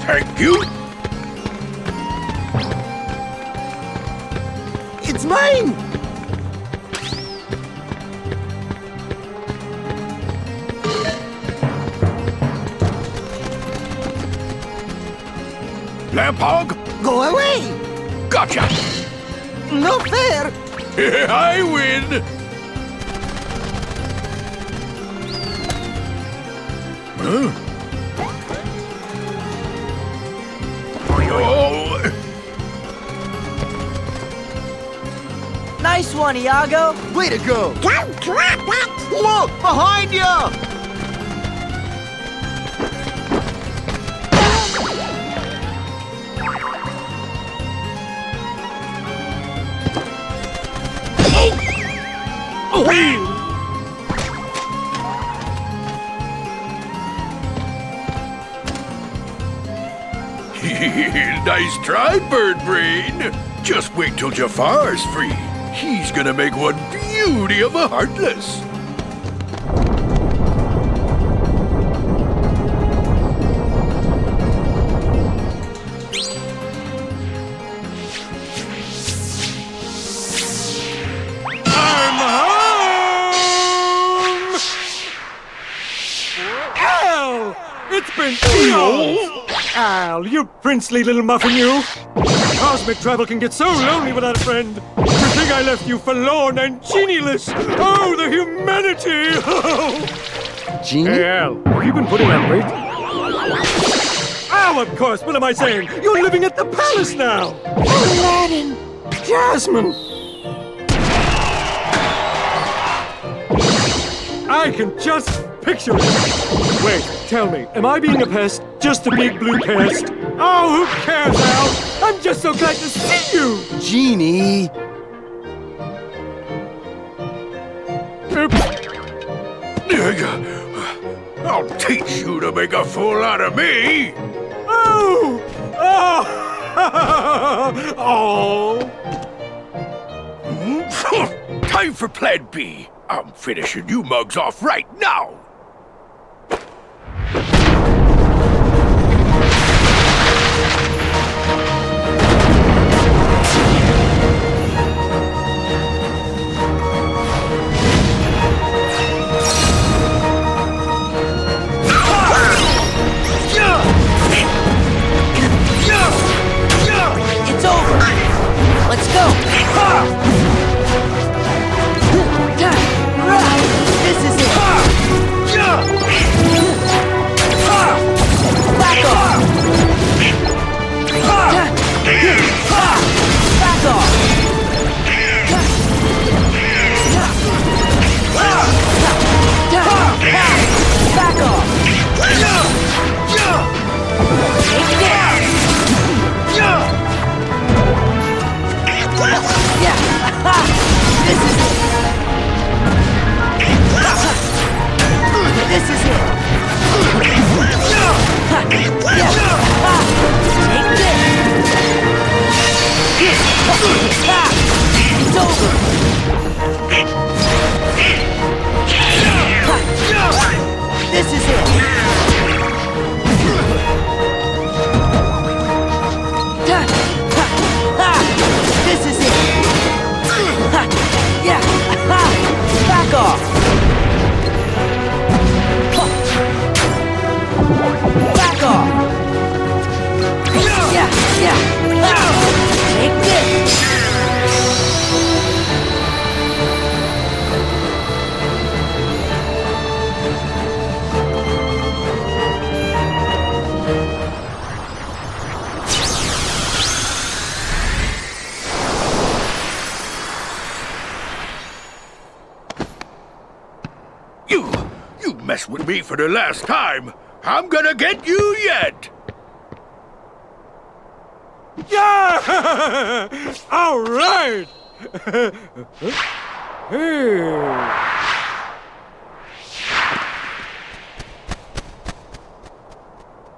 Thank you. It's mine! Lamp hog, Go away! gotcha. No fair! I win. Huh? Oh. Nice one, Iago. Way to go! Don't drop that! Look! Behind ya! Nice try, Bird Brain. Just wait till Jafar's free. He's gonna make one beauty of a Heartless. I'm home! Al! It's been eons! Al, you princely little muffin, you! Cosmic travel can get so lonely without a friend. To think I left you forlorn and genieless! Oh, the humanity! Genie? Hey, Al, have you been putting on weight? Al, of course! What am I saying? You're living at the palace now! Aladdin! Jasmine! I can just picture it! Wait, tell me, am I being a pest? Just a big blue pest? Oh, who cares, Al? I'm just so glad to see you! Genie! I'll teach you to make a fool out of me. Oh! Oh! Oh! Time for Plan B. I'm finishing you mugs off right now. It's over. Let's go. This is it. Back off. Back off. Back off. Take it down. Yeah. This is it. This is it. Take this. It's over. This is it. This is it. Yeah. Back off. Back off. Yeah. Take this. You mess with me for the last time. I'm gonna get you yet. Yeah! All right! Hey.